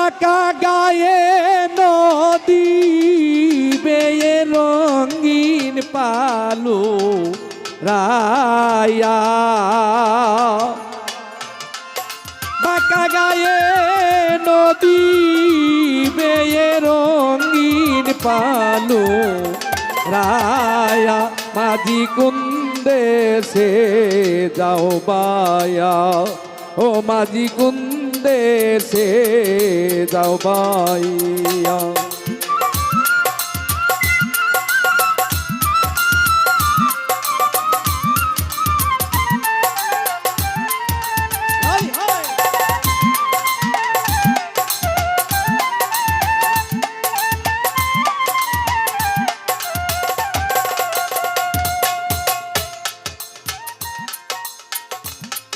বাঁকা গায়ে নদী বেয়ে রঙিন পালু রায়া, বাঁকা গায়ে নদী বেয়ে রঙিন পালু রায়া, মাঝি কুন্দে সে যাও বায়া, ও মাঝি কুন্দে সে যাও বায়া।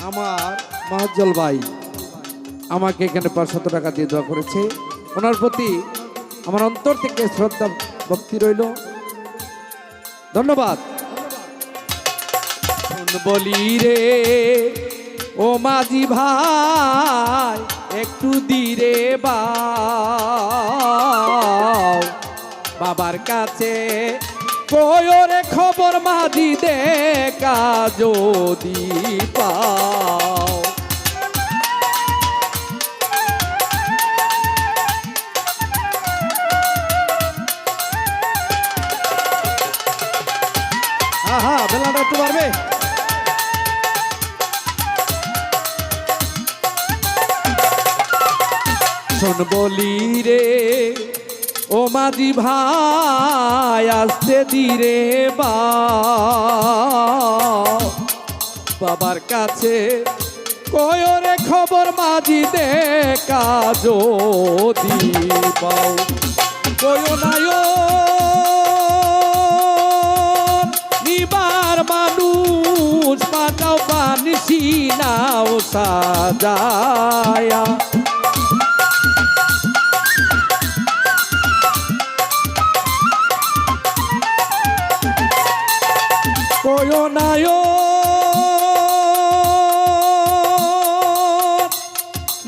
আমার মহাজ্জল ভাই আমাকে এখানে 500 টাকা দিয়ে দোয়া করেছে, ওনার প্রতি আমার অন্তর থেকে শ্রদ্ধা ভক্তি রইল, ধন্যবাদ। বলি রে ও মাঝি ভাই একটু দিরে বাবার কাছে কয়রে খবর মাঝি দেখা যদি পাও, আহা বেলাটা একটু পারবে। শোন বলি রে ও মাঝি ভাই আসতে ধীরে বাবার কাছে কয়রে খবর মাঝি দেখা যদি পাও, কয় নাই নিবার মানুষ পাঠাও বানসি নাও সাজায়া, কয় নাই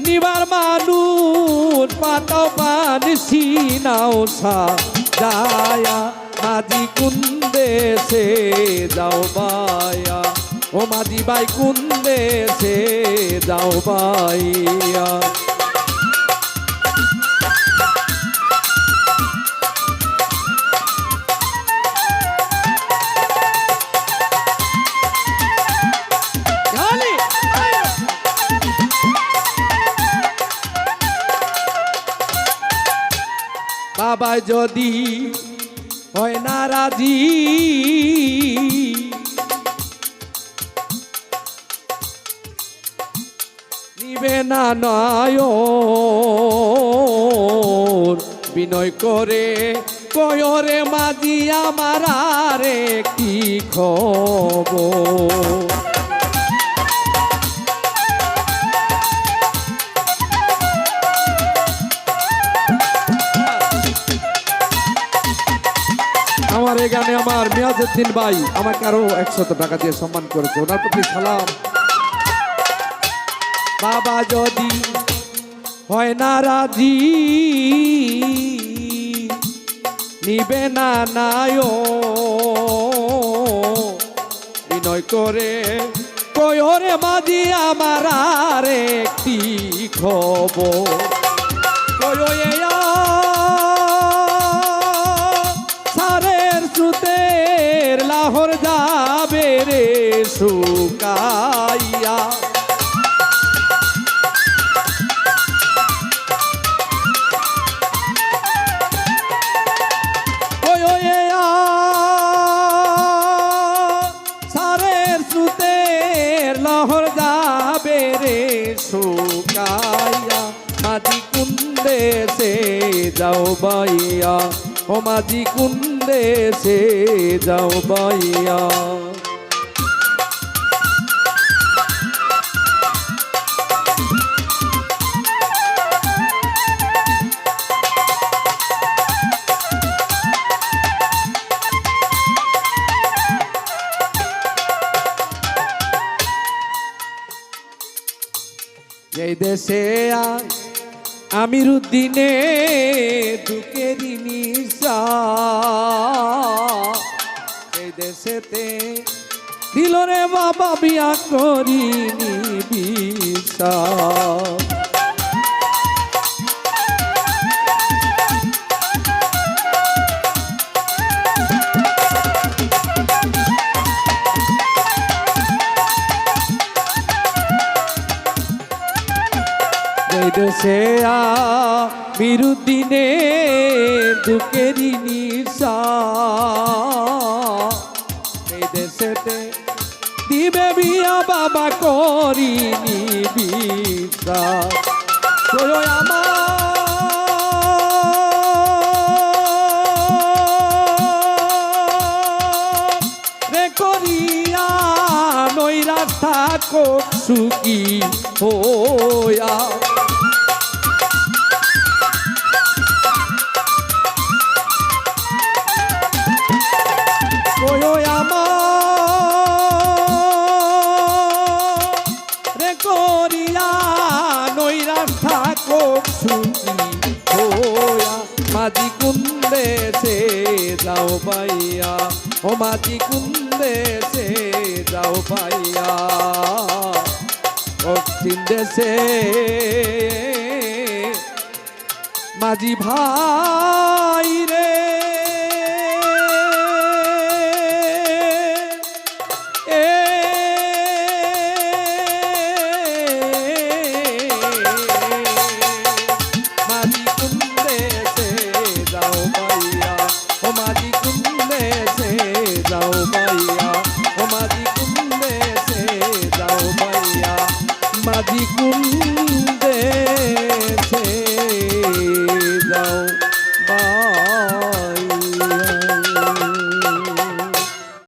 নিবার মানুষ পাতাও বানসি নাও সাজায়া, মাঝি কুন্দে সে যাও বায়া, ও মাঝি ভাই কুন্দে সে যাও বাইয়া। বাবা যদি হয় না রাজি নিবে না নয়ন, বিনয় করে কয়রে মাঝি আমার আর কি খবর, আমার এই গানে আমার মিয়াজউদ্দিন ভাই আমাকে আরো 100 টাকা দিয়ে সম্মান করেছে, ওনার প্রতি সালাম। বাবা যদি হয় না রাজি নিবে না বিনয় করে কয়রে মাঝি আমার আর একটি খবর, কয়া সারের সুতের লাহোর যাবে রে শুকাইয়া, সারের সুতের লাহোর যাবে রে শুকাইয়া, মাঝি কুন্দে সে যাও বাইয়া, ও মাঝি কুন্দে সে যাও বাইয়া। এই দেশে আমিরুদ্দিনে দুঃখেরই নিশা এই দেশেতে দিল রে বাবা বিয়া করিনি বিশা দেশে আমিরুদ্দিনে দুঃখেরই নিশা এই দেশেতে দিবে বিয়া বাবা করিনি বিশ্বাস আমার রে করিয়া নইরা থাকো সুখী হইয়া মাঝি কুন্দে সে যাও পাইয়া ও মাঝি কুন্দে সে যাও পাইয়া দক্ষিণ দেশে মাঝি ভাই রে মাঝি কুন্দ